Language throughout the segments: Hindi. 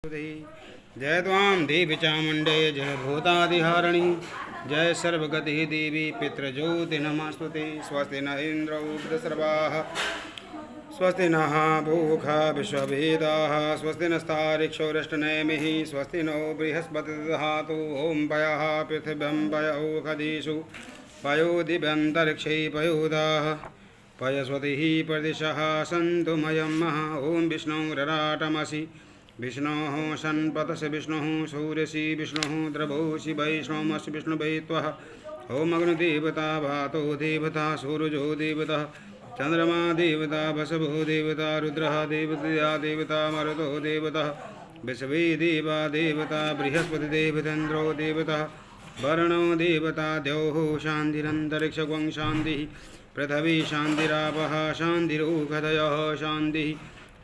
जय त्वां देवी चामुण्डे जय भूतादिहारिणी जय सर्वगति देवी पितृज्योति नमस्तुते। स्वस्ति न इन्द्रो वृद्धसर्वाः स्वस्ति नः पूषा विश्ववेदाः स्वस्ति नस्तारिक्षोरष्टनेमिः स्वस्ति नो बृहस्पतिर्दधातु। ॐ पयः पृथिव्यां पयोखदिषु पयो दिव्यन्तरिक्षे पयोदाः पयस्वतिः प्रदिशः सन्तु मयं महा। ॐ विष्णुरराटमसि विष्णोः सन्पतस्य विष्णुः सूर्यसि विष्णुः द्रवोऽसि वैष्णवमसि विष्णुवै त्वः। ॐ अग्निदेवता वातो देवता सूर्यो देवता चन्द्रमा देवता वसवो देवता रुद्रः देवता देवता मरुतो देवता विश्वे देवा देवता बृहस्पतिदेवतेन्द्रो देवता वरुणो देवता द्यौः शान्तिरन्तरिक्षं शान्तिः पृथिवी शान्तिरापः शान्तिरोषधयः शान्तिः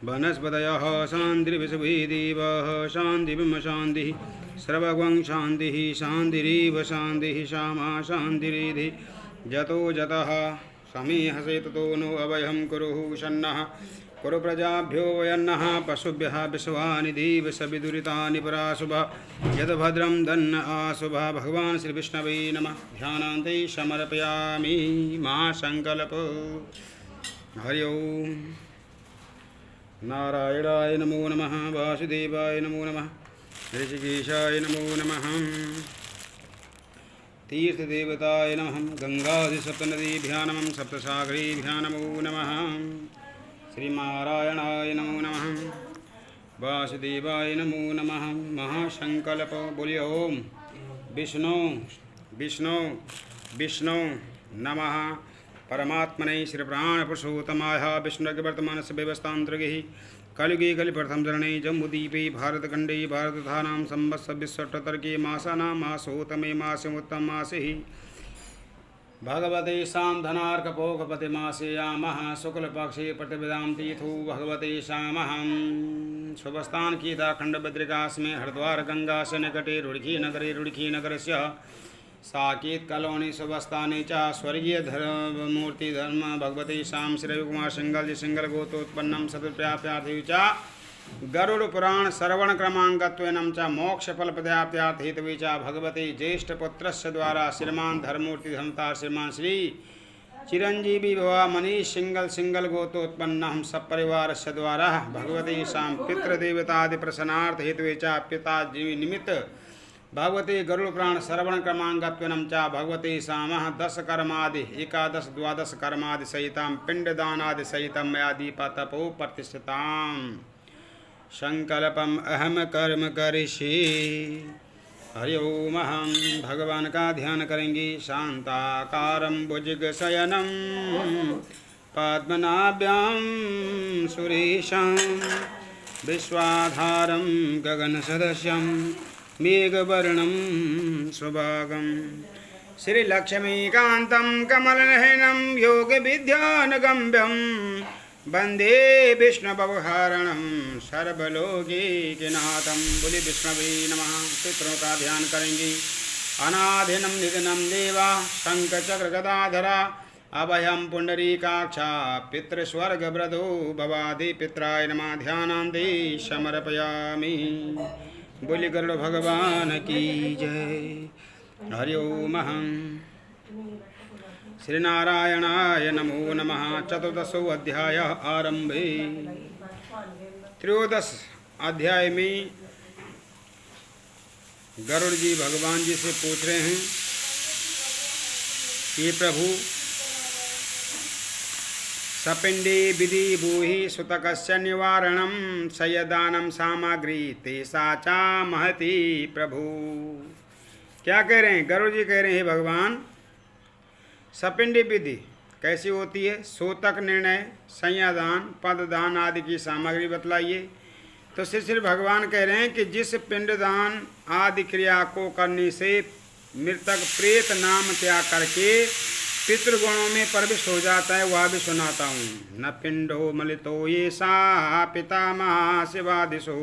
वनस्पतयः शान्तिर्विश्वे देवाः शान्तिर्ब्रह्म शान्तिः सर्वगं शान्तिः शान्तिरेव शान्तिः श्यामा शान्तिरिति जतो जतः समीहसे ततो नो अभयं कुरुः सन्नः कुरु प्रजाभ्यो वयन्नः पशुभ्यः विश्वानि देव सविदुरितानि पराशुभः यद्भद्रं दन्न आशुभः। भगवान् श्रीविष्णवे नमः। ध्यानान्ते समर्पयामि मा सङ्कल्प। हरि ओम्। नारायणाय नमो नमः वासुदेवाय नमो नमः ऋषिकेशाय नमो नमः तीर्थदेवताय नमः गंगादिसप्तनदीभ्यां नमः सप्तसागरेभ्यः नमो नमः श्रीनारायणाय नमो नमः वासुदेवाय नमो नमः। महासंकल्प बोलिए ओम विष्णु विष्णु विष्णु नमः परमात्मने श्री प्राण पुरुषोत्तमाय विष्णु वर्तमान से व्यवस्थांतर्गे कलियुगे कलिप्रथम चरणे जम्बूद्वीपे भारतखंडे भारतधानां संवत्सर विश्वतर्के मासानां मासोत्तमे मासमुत्तम मासे भगवते सामधनार्कपोखपति मासेयामः शुक्लपक्षे प्रतिपदां तीथो भगवते शामः। शुभस्थान केदारखंड बद्रिकाश में हरिद्वार गंगा से निकटे रुड़की नगरे रुड़की नगरस्य साकेत कलोनी शुभस्थाने च स्वर्गीय धर्ममूर्ति धर्म भगवते श्याम श्री रविकुमार सिंगल जी सिंगल गोत्रोत्पन्नम सतुप्राप्यार्थी च गरुड़ पुराण श्रवण क्रमांकत्वेन च मोक्ष फल प्रदाप्यार्थी च भगवते ज्येष्ठ पुत्रस्य द्वारा श्रीमान धर्ममूर्ति धर्मतार श्रीमान श्री चिरंजीवी भवा मनीष सिंगल सिंगल गोत्रोत्पन्न सपरिवार से द्वारा भगवते श्याम पितृदेवतादि प्रसन्नार्थ हेतु च पिता जीवी निमित्त भगवते गरुड़ पुराण श्रवण क्रमांकत्वेन च भगवते सामः 10 कर्मादि एकादश द्वादश कर्मादि सहितां पिंडदानादि सहितं मया दीपतपो प्रतिष्ठिताम् संकल्पम अहम कर्म करिष्ये। हरि ओम। हम भगवान का ध्यान करेंगे। शांताकारं भुजगशयनं पद्मनाभ्यां सुरेशं विश्वाधारं गगनसदृशं मेघवर्णं सुभागं श्रीलक्ष्मीकान्तं कमलनयनं योगविद्यानगम्यं वन्दे विष्णुभवहरणं सर्वलोकैकनाथं। बोले विष्णवे नमः। पितरों का ध्यान करेंगे। अनादिनं निधनं देवा शंखचक्र गदाधरा अभयं पुंडरीकाक्षा पितृस्वर्गवृदो भवादि पित्राय नमः। ध्यानान्ते समर्पयामि। बोले गरुड़ भगवान की जय। हरि ओम। श्रीनारायणाय नमो नमः। चतुर्दशो अध्याय आरंभे। त्रयोदश अध्याय में गरुड़ जी भगवान जी से पूछ रहे हैं कि प्रभु सपिंडे विधि भूहि सुतकस्य निवारणं सयदानं सामग्री तेसा चा महति प्रभु। क्या कह रहे हैं? गरुड़ जी कह रहे हैं भगवान सपिंडी विधि कैसी होती है? सूतक निर्णय संयादान पददान आदि की सामग्री बतलाइए। तो श्री भगवान कह रहे हैं कि जिस पिंडदान आदि क्रिया को करने से मृतक प्रेत नाम त्याग करके पितृगुणों में प्रविष्ट हो जाता है वह भी सुनाता हूँ। न पिंडो मलितो ये सा पितामह शिवादिशो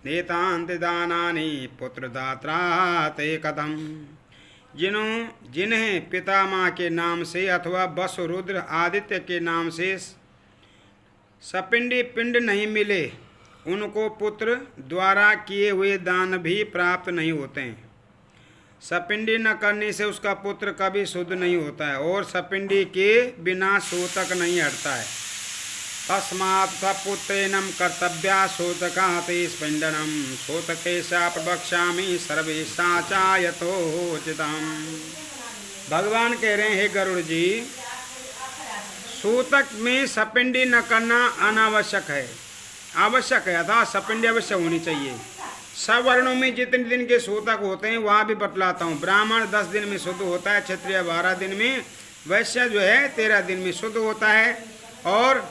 नेतांत दानानि पुत्रदात्रा ते कथम। जिन्हें पितामह के नाम से अथवा वसु रुद्र आदित्य के नाम से सपिंडी पिंड नहीं मिले उनको पुत्र द्वारा किए हुए दान भी प्राप्त नहीं होते हैं। सपिंडी न करने से उसका पुत्र कभी शुद्ध नहीं होता है और सपिंडी के बिना सूतक नहीं हटता है। तस्मात् सपुत्रेणं कर्तव्या सूतका ते स्पंदनम सूतकेशा प्रवक्ष्यामि सर्वेशा च यथोचितम्। भगवान कह रहे हैं, हे गरुड़ जी, सूतक में सपिंडी न करना अनावश्यक है, आवश्यक है, अर्थात सपिंडी अवश्य होनी चाहिए। सब वर्णों में जितने दिन के सूतक होते हैं वहाँ भी बतलाता हूँ। ब्राह्मण 10 दिन में शुद्ध होता है, क्षत्रिय 12 दिन में, वैश्य जो है 13 दिन में शुद्ध होता है और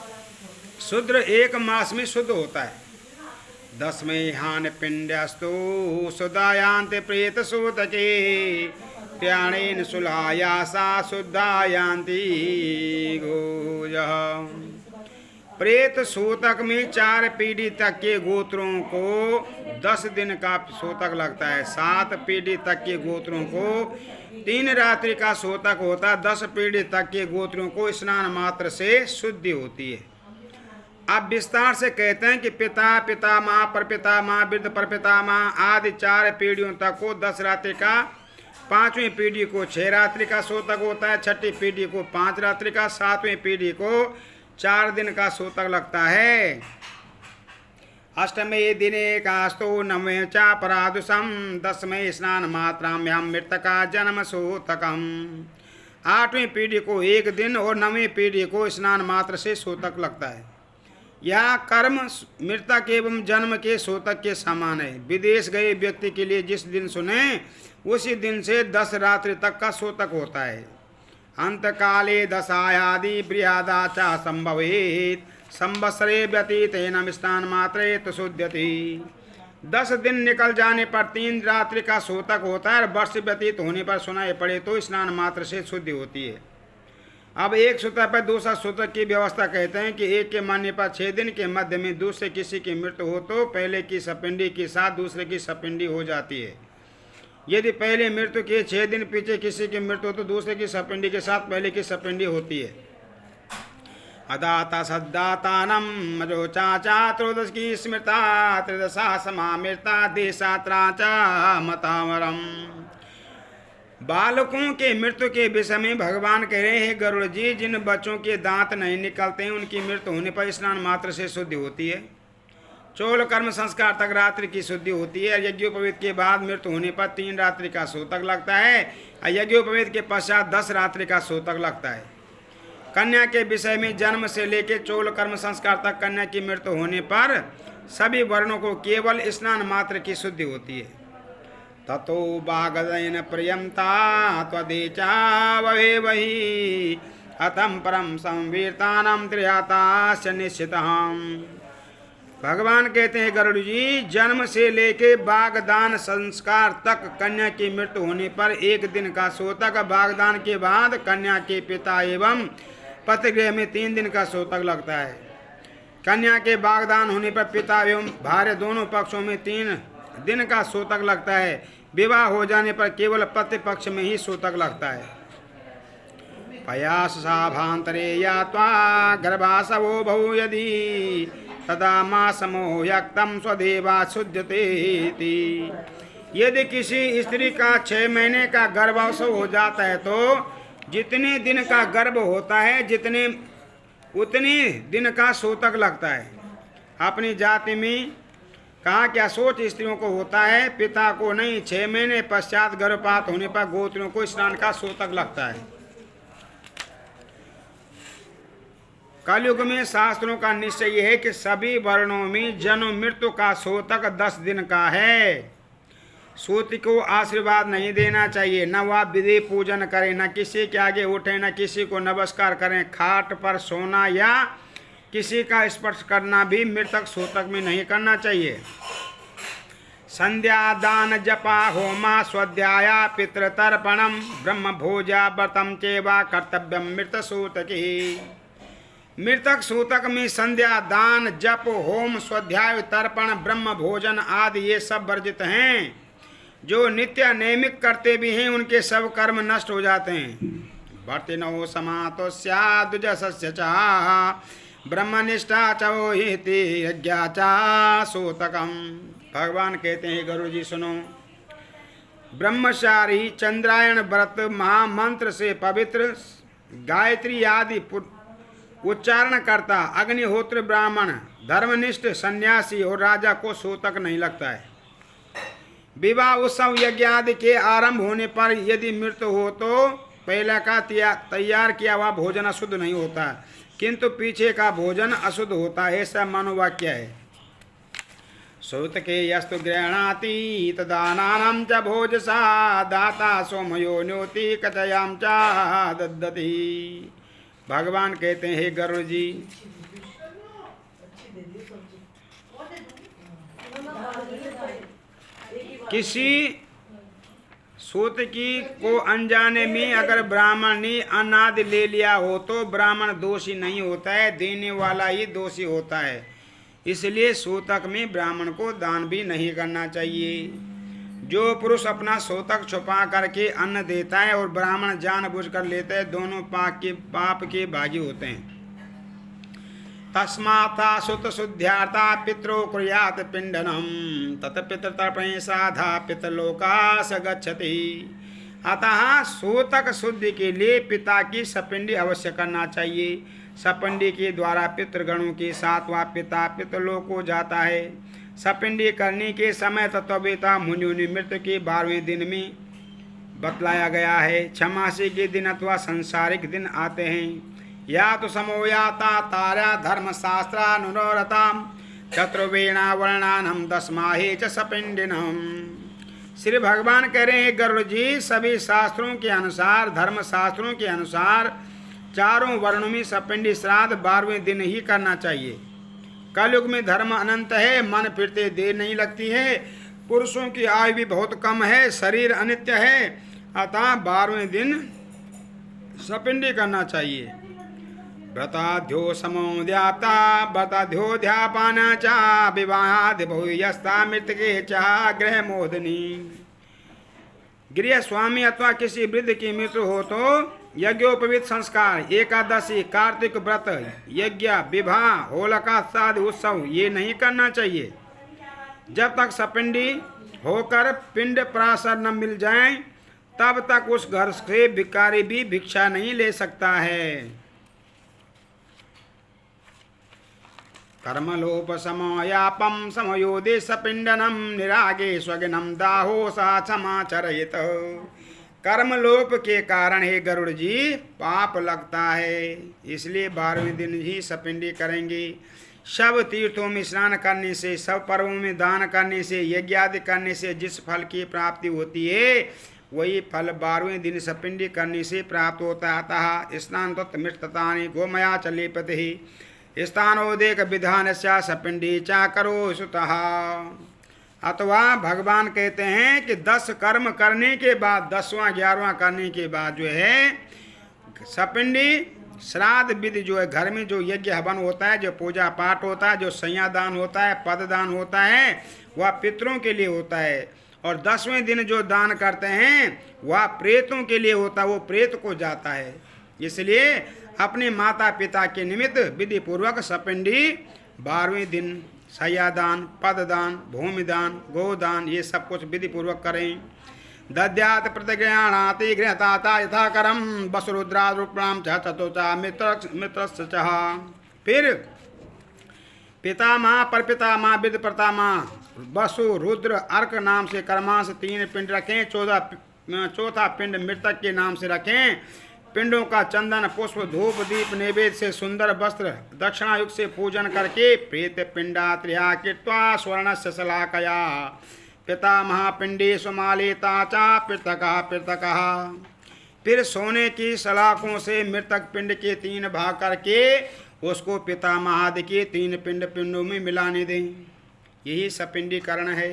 शूद्र 1 मास में शुद्ध होता है। 10वें हान पिंडस्तु सुदायांते प्रेत सूतके त्याणेन सुलायासा शुद्धायांति गोजः। प्रेत सूतक में 4 पीढ़ी तक के गोत्रों को 10 दिन का सूतक लगता है। 7 पीढ़ी तक के गोत्रों को 3 रात्रि का सूतक होता है। 10 पीढ़ी तक के गोत्रों को स्नान मात्र से शुद्धि होती है। अब विस्तार से कहते हैं कि पिता, पितामह, परपितामह, वृद्ध परपितामह आदि 4 पीढ़ियों तक को 10 रात्रि का, 5वीं पीढ़ी को 6 रात्रि का सूतक होता है, 6ठी पीढ़ी को 5 रात्रि का, 7वीं पीढ़ी को 4 दिन का सूतक लगता है। अष्टमे दिने कास्तु नवमे च परादुषम 10वें स्नान मात्राम्याम मृतका जन्म सूतकम। 8वीं पीढ़ी को 1 दिन और 9वीं पीढ़ी को स्नान मात्र से सूतक लगता है। यह कर्म मृतक एवं जन्म के सूतक के समान है। विदेश गए व्यक्ति के लिए जिस दिन सुने उसी दिन से 10 रात्रि तक का सूतक होता है। अंतकाले दशायादि बृहदा च संभवेत संवत्सरे व्यतीतेन स्नान मात्रे तो शुद्ध्यति। 10 दिन निकल जाने पर 3 रात्रि का सूतक होता है और वर्ष व्यतीत होने पर सुनाई पड़े तो स्नान मात्र से शुद्धि होती है। अब एक सूतक पर दूसरा सूतक की व्यवस्था कहते हैं कि एक के मरने पर 6 दिन के मध्य में दूसरे किसी की मृत्यु हो तो पहले की सपिंडी के साथ दूसरे की सपिंडी हो जाती है। यदि पहले मृत्यु के 6 दिन पीछे किसी की मृत्यु हो तो दूसरे की सपिंडी के साथ पहले की सपिंडी होती है। अदाता सद्दातानम मजो चाचा त्रयोदश की स्मृता त्रिदशा समामृता देशात्रा चा मतावरम। बालकों के मृत्यु के विषय में भगवान कह रहे हैं, गरुड़ जी, जिन बच्चों के दांत नहीं निकलते हैं उनकी मृत्यु होने पर स्नान मात्र से शुद्धि होती है। चोल कर्म संस्कार तक रात्रि की शुद्धि होती है। यज्ञोपवीत के बाद मृत्यु होने पर 3 रात्रि का सूतक लगता है और यज्ञोपवीत के पश्चात 10 रात्रि का सूतक लगता है। कन्या के विषय में जन्म से लेकर चोल कर्म संस्कार तक कन्या की मृत्यु होने पर सभी वर्णों को केवल स्नान मात्र की शुद्धि होती है। ततो बागदयन प्रियमता त्वदेचा वहे वही अतम परम संवीरतानाम त्रियातास्य निश्चितम्। भगवान कहते हैं, गरुड़ जी, जन्म से लेके बागदान संस्कार तक कन्या की मृत्यु होने पर 1 दिन का सूतक, बागदान के बाद कन्या के पिता एवं पतिगृह में 3 दिन का सूतक लगता है। कन्या के बागदान होने पर पिता एवं भार्य दोनों पक्षों में 3 दिन का सूतक लगता है। विवाह हो जाने पर केवल पति पक्ष में ही सूतक लगता है। पयास साभांतरे या त्वा गर्भासवो बहु यदि तदा मासमो यक्तम स्वदेवा शुद्धते। यदि किसी स्त्री का 6 महीने का गर्भाशय हो जाता है तो जितने दिन का गर्भ होता है उतने दिन का सूतक लगता है। अपनी जाति में कहा क्या सोच स्त्रियों को होता है, पिता को नहीं। 6 महीने पश्चात गर्भपात होने पर गोत्रियों को स्नान का सूतक लगता है। कलयुग में शास्त्रों का निश्चय यह है कि सभी वर्णों में जन्म मृत्यु का सूतक 10 दिन का है। सूत को आशीर्वाद नहीं देना चाहिए, न वह विधि पूजन करे, न किसी के आगे उठे, न किसी को नमस्कार करें। खाट पर सोना या किसी का स्पर्श करना भी मृतक सूतक में नहीं करना चाहिए। संध्या दान जपा होमा स्वाध्याया पितृतर्पणम ब्रह्म भोजा व्रतम चेवा कर्तव्यम मृत सूतकी। मृतक सूतक में संध्या दान जप होम स्वाध्याय तर्पण ब्रह्म भोजन आदि ये सब वर्जित हैं। जो नित्य नैमिक करते भी हैं उनके सब कर्म नष्ट हो जाते हैं। वर्तिनो समातो स्याद्विजस्य च ब्रह्मनिष्ठा चो हिति यज्ञा चा सूतकम। भगवान कहते हैं गुरु जी सुनो, ब्रह्मचारी चंद्रायण व्रत महामंत्र से पवित्र, गायत्री आदि उच्चारण करता अग्निहोत्र ब्राह्मण, धर्मनिष्ठ सन्यासी और राजा को सूतक नहीं लगता है। विवाह उत्सव यज्ञ आदि के आरंभ होने पर यदि मृत्यु हो तो पहले का तैयार किया हुआ भोजन अशुद्ध नहीं होता, किंतु पीछे का भोजन अशुद्ध होता है, ऐसा मनोवाक्य है। सूतके यस्तु गृह्णाति तदानानं च भोजसा दाता सोमयो न्योति कथयाम च दद्दति। भगवान कहते हैं गरुड़ जी, किसी सूतकी को अनजाने में अगर ब्राह्मण ने अनादि ले लिया हो तो ब्राह्मण दोषी नहीं होता है, देने वाला ही दोषी होता है। इसलिए सूतक में ब्राह्मण को दान भी नहीं करना चाहिए। जो पुरुष अपना सूतक छुपा करके अन्न देता है और ब्राह्मण जानबूझकर लेता है, दोनों पाप के भागी होते हैं। तस्माता सुत शुद्ध्यार्था पितरो कुर्यात् पिंडनम तत पितृतर्पणे साधा पितृलोकास गच्छति। अतः सूतक शुद्धि के लिए पिता की सपिंडी अवश्य करना चाहिए। सपिंडी के द्वारा पितृगणों के साथ वह पिता पितृलोक को जाता है। सपिंडी करने के समय तत्ववेता मुनियों ने मृत्यु के 12वें दिन में बतलाया गया है। छमासी के दिन अथवा सांसारिक दिन आते हैं। या तो समोयाता तारा धर्मशास्त्रानुरताम चतुर्वेणा वर्णानम दशमाहे च सपिंडिनम। श्री भगवान कह रहे हैं गरुड़ जी, सभी शास्त्रों के अनुसार, धर्म शास्त्रों के अनुसार चारों वर्णों में सपिंडी श्राद्ध 12वें दिन ही करना चाहिए। कलयुग में धर्म अनंत है, मन फिरते देर नहीं लगती है, पुरुषों की आयु भी बहुत कम है, शरीर अनित्य है, अतः 12वें दिन सपिंडी करना चाहिए। व्रताध्यो समोद्याप्ता व्रताध्योध्यापान चा विवाहादि बहुयस्ता मृतके चा गृह मोदनी। गृह स्वामी अथवा किसी वृद्ध की मृत्यु हो तो यज्ञोपवीत संस्कार, एकादशी, कार्तिक व्रत, यज्ञ, विवाह, होलिका आदि उत्सव ये नहीं करना चाहिए। जब तक सपिंडी होकर पिंड प्राशर न मिल जाए तब तक उस घर से भिखारी भी भिक्षा नहीं ले सकता है। कर्मलोप समयापम समयोदे सपिंडनम निरागे स्वगनम दाहो सा समाचरित। कर्मलोप के कारण हे गरुड़ जी पाप लगता है, इसलिए 12वें दिन ही सपिंडी करेंगे। सब तीर्थों में स्नान करने से, सब पर्वों में दान करने से, यज्ञ आदि करने से जिस फल की प्राप्ति होती है वही फल 12वें दिन सपिंडी करने से प्राप्त होता है। अतः स्नान तत् मृततानि गोमया च लेपति स्थानोदेक विधान सपिंडी चा करो सुतः। अथवा भगवान कहते हैं कि 10 कर्म करने के बाद, 10वां 11वां करने के बाद जो है सपिंडी श्राद्ध विधि जो है, घर में जो यज्ञ हवन होता है, जो पूजा पाठ होता है, जो संज्ञादान होता है, पददान होता है, वह पितरों के लिए होता है। और 10वें दिन जो दान करते हैं वह प्रेतों के लिए होता है, वो प्रेत को जाता है। इसलिए अपने माता पिता के निमित्त विधि पूर्वक सपिंडी 12वें दिन शय्यादान, पददान, भूमिदान, गोदान ये सब कुछ विधि पूर्वक करें। दद्यात प्रतिगृहाणाति गृहताता यथाकरम वसुरुद्रारूपणाम च चतुचा मित्रस्य च। फिर पितामह, परपितामह, विद प्रतामह, वसु, रुद्र, अर्क नाम से कर्मांश 3 पिंड रखें। चौथा पिंड मृतक के नाम से रखें। पिंडों का चंदन, पुष्प, धूप, दीप नैवेद्य से सुंदर वस्त्र दक्षिणायुक्त से पूजन करके प्रेत पिंडा त्रिया कृत्वा स्वर्ण से शलाकया पितामह पिंडी सुमालिता चा पृथका पृथका। फिर सोने की सलाखों से मृतक पिंड के 3 भाग करके उसको पितामह आदि के 3 पिंडों में मिलाने दें। यही सपिंडीकरण है।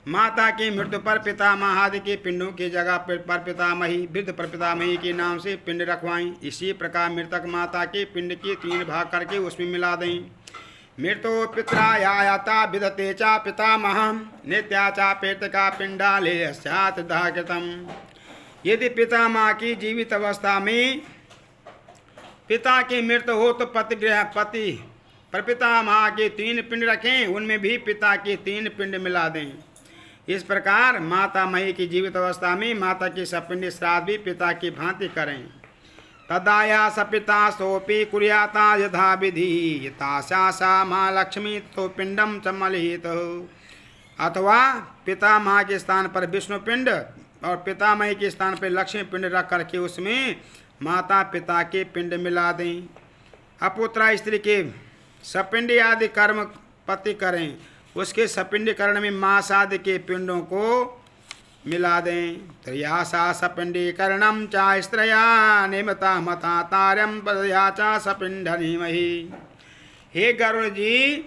माता की मृत्यु पर पितामह आदि के पिंडों की जगह पर पितामही, वृद्ध पर पितामही के नाम से पिंड रखवाएं। इसी प्रकार मृतक माता के पिंड के 3 भाग करके उसमें मिला दें। मृतो पित्रायाता विदते चा पितामह नित्या चा पेतका पिंडाले स्यात् दाहकृतम्। यदि पितामह की जीवित अवस्था में पिता की मृत्यु हो तो पति प्रपितामह के 3 पिंड रखें, उनमें भी पिता के 3 पिंड मिला दें। इस प्रकार माता मही की जीवित अवस्था में माता की सपिंड श्राद्ध भी पिता की भांति करें। तदाया सपिता सोपी कुर्याता यथा विधि यथा सा माँ लक्ष्मी तो पिंडम चमलित। अथवा पितामह के स्थान पर विष्णु पिंड और पितामही के स्थान पर लक्ष्मी पिंड रख करके उसमें माता पिता के पिंड मिला दें। अपुत्रा स्त्री के सपिंडी आदि कर्म पति करें, उसके सपिंडीकरण में मांस आदि के पिंडों को मिला दें। त्रयासा सपिंडीकरणम चा स्त्रया निमता मता तार्यम पदया चा सपिंड नीमहि। हे गरुड़ जी,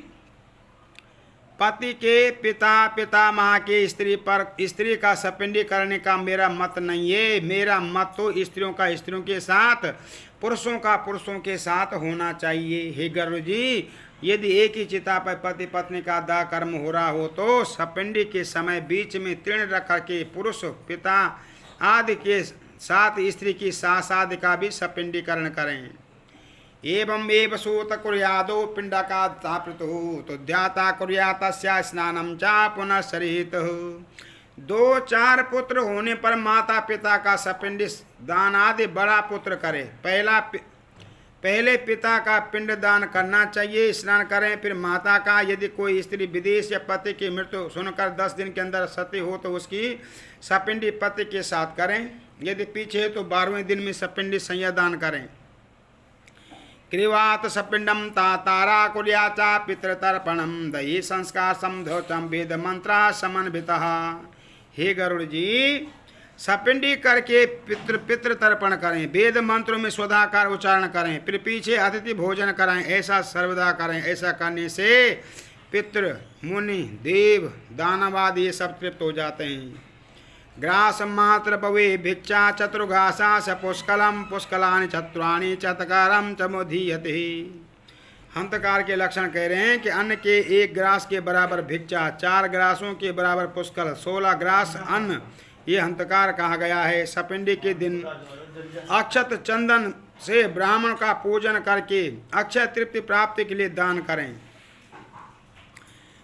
पति के पितामह के स्त्री का सपिंडी करने का मेरा मत नहीं है। मेरा मत तो स्त्रियों का स्त्रियों के साथ, पुरुषों का पुरुषों के साथ होना चाहिए। हे गरुड़ जी, यदि एक ही चिता पर पति पत्नी का दाह कर्म हो रहा हो तो सपिंडी के समय बीच में तृण रख करके पुरुष पिता आदि के साथ स्त्री की सास आदि का भी सपिंडीकरण करें। एवं एव सूत कुर्यादो पिंडका तापृतु तो ध्याता कुर्यातस्या स्नानम चा पुनः शरीत। 2-4 पुत्र होने पर माता पिता का सपिंड दान आदि बड़ा पुत्र करे। पहले पिता का पिंड दान करना चाहिए, स्नान करें, फिर माता का। यदि कोई स्त्री विदेश या पति की मृत्यु सुनकर 10 दिन के अंदर सती हो तो उसकी सपिंडी पति के साथ करें। यदि पीछे तो 12वें दिन में सपिंडी संज्ञा दान करें। क्रिवात सपिंडम तारा कुर्याचा पितृतर्पणम दही संस्कार समधोचम वेद मंत्रा समन्वितः। हे गरुड़ जी, सपिंडी करके पितृ तर्पण करें, वेद मंत्रों में स्वधाकार उच्चारण करें, फिर पीछे अतिथि भोजन कराएं, ऐसा सर्वदा करें। ऐसा करने से पितृ मुनि देव दानव आदि ये सब तृप्त हो जाते हैं। ग्रास मात्र भवे भिक्षा चतुर्घासा स पुष्कलम पुष्कलानि चतुराणि चतकारम चमुदीयते। हंतकार के लक्षण कह रहे हैं कि अन्न के 1 ग्रास के बराबर भिक्षा, 4 ग्रासों के बराबर पुष्कल, 16 ग्रास अन्न, ये हंतकार कहा गया है। सपिंडी के दिन अक्षत चंदन से ब्राह्मण का पूजन करके अक्षय तृप्ति प्राप्ति के लिए दान करें।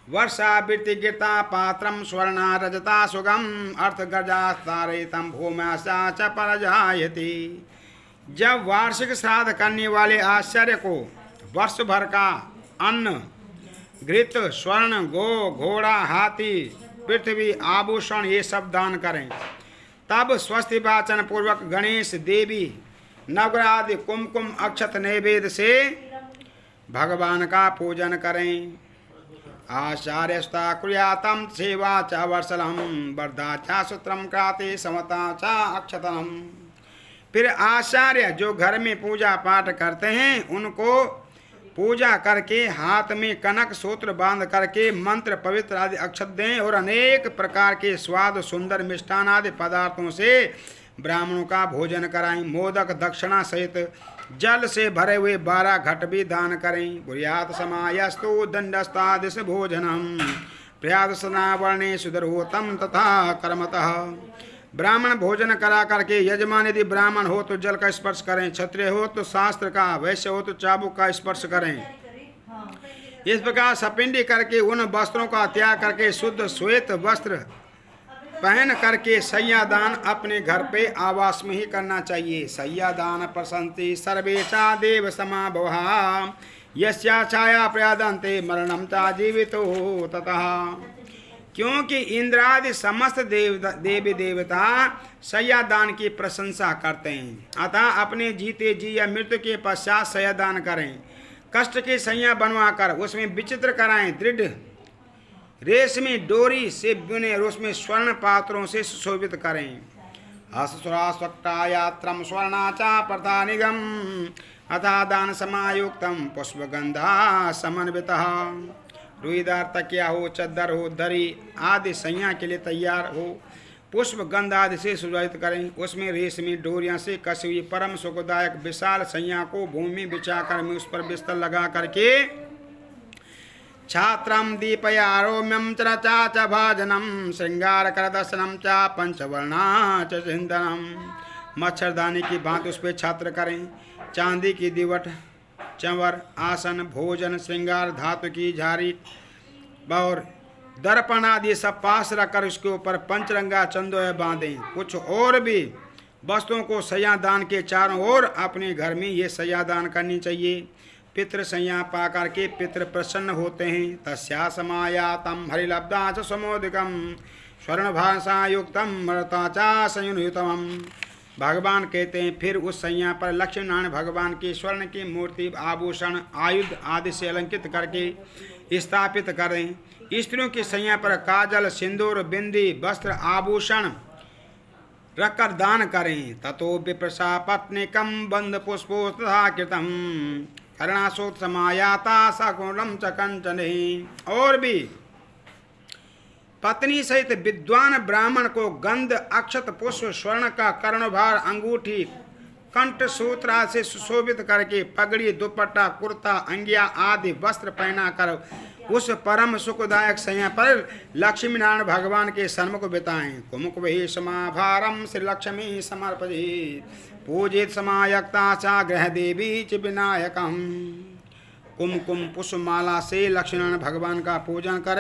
वर्षा वृत्ति गिरता पात्रम स्वर्णा रजता सुगम अर्थ गर्जास्तारितम भूम्यासा च परजायति। जब वार्षिक श्राद्ध करने वाले आश्चर्य को वर्ष भर का अन्न, घृत, स्वर्ण, गो, घोड़ा, हाथी, पृथ्वी, आभूषण ये सब दान करें। तब स्वस्ति वाचन पूर्वक गणेश, देवी, नवग्रह आदि कुमकुम अक्षत नैवेद्य से भगवान का पूजन करें। आचार्यस्ता कुर्यातम सेवा च वर्षलम वर्धा च सूत्रम क्राते समता च अक्षतम। फिर आचार्य जो घर में पूजा पाठ करते हैं उनको पूजा करके हाथ में कनक सूत्र बांध करके मंत्र पवित्र आदि अक्षत दें और अनेक प्रकार के स्वाद सुंदर मिष्ठान आदि पदार्थों से ब्राह्मणों का भोजन कराएं। मोदक दक्षिणा सहित जल से भरे हुए 12 घट भी दान करें। गुर्यात समायस्तु दंडस्तादिश भोजनम प्रयात सनावर्णे सुदर्होतम तथा कर्मतः। ब्राह्मण भोजन करा करके यजमान यदि ब्राह्मण हो तो जल का स्पर्श करें, क्षत्रिय हो तो शास्त्र का, वैश्य हो तो चाबुक का स्पर्श करें। इस प्रकार सपिंडी करके उन वस्त्रों का त्याग करके शुद्ध श्वेत वस्त्र पहन करके सय्यादान अपने घर पे आवास में ही करना चाहिए। सय्यादान प्रसन्ति सर्वे चा देव समाभवा यस्या छाया प्रयादन्ते मरणम चा जीवितो ततः। क्योंकि इंद्रादि समस्त देवी देवता सय्यादान की प्रशंसा करते हैं, अतः अपने जीते जी या मृत्यु के पश्चात सय्यादान करें। कष्ट की सैया बनवाकर उसमें विचित्र कराएं, दृढ़ रेशमी डोरी से बुने और उसमें स्वर्ण पात्रों से सुशोभित करें। असुरास्वक्तायात्रम स्वर्णाचा प्रथा निगम अथा दान समायुक्तम पुष्पगंधा समन्वितः। रुईदार तकिया हो, चद्दर हो, दरी आदि सैया के लिए तैयार हो, पुष्प गंध आदि से सुजोभित करें। उसमें रेशमी डोरियां से कसी हुई परम सुखदायक विशाल सैया को भूमि बिछाकर में उस पर बिस्तर लगा करके छात्रम दीपयारोम्यम चरचा च भाजनम श्रृंगार कर दर्शनम च पंचवर्णा च चिंतनम। मच्छरदानी की भांति उस पर छात्र करें, चांदी की दिवट, चंवर, आसन, भोजन, श्रृंगार, धातु की झारी और दर्पण आदि सब पास रखकर उसके ऊपर पंचरंगा चंदोय बांधें। कुछ और भी वस्तुओं को सयादान के चारों ओर अपने घर में ये सयादान करनी चाहिए। पितृ संज्ञा पा करके पितृ प्रसन्न होते हैं। तस्या समायातम हरिलब्धा च समोदिकम स्वर्ण भाषा युक्तम मरता चा संयुतम। भगवान कहते हैं फिर उस संज्ञा पर लक्ष्मी नारायण भगवान की स्वर्ण की मूर्ति, आभूषण, आयुध आदि से अलंकृत करके स्थापित करें। स्त्रियों की संज्ञा पर काजल, सिंदूर, बिंदी, वस्त्र, आभूषण रखकर दान करें। ततो विप्रसा पत्निकम बंद पुष्पो तथा कृतम कर्णासोत समायाता सकुलम च कंचने। और भी पत्नी सहित विद्वान ब्राह्मण को गंध, अक्षत, पुष्प, स्वर्ण का कर्णभार, अंगूठी, कंठ सूत्र आदि से सुशोभित करके पगड़ी, दुपट्टा, कुर्ता, अंगिया आदि वस्त्र पहना कर उस परम सुखदायक संज्ञा पर लक्ष्मी नारायण भगवान के सन्मुख बिताएं। कुमुक वही समाभारम श्री लक्ष्मी समर्पये पूजित समायक्ता चा ग्रह देवी च विनायकम। कुमकुम पुष्पमाला से लक्ष्मी नारायण भगवान का पूजन करें।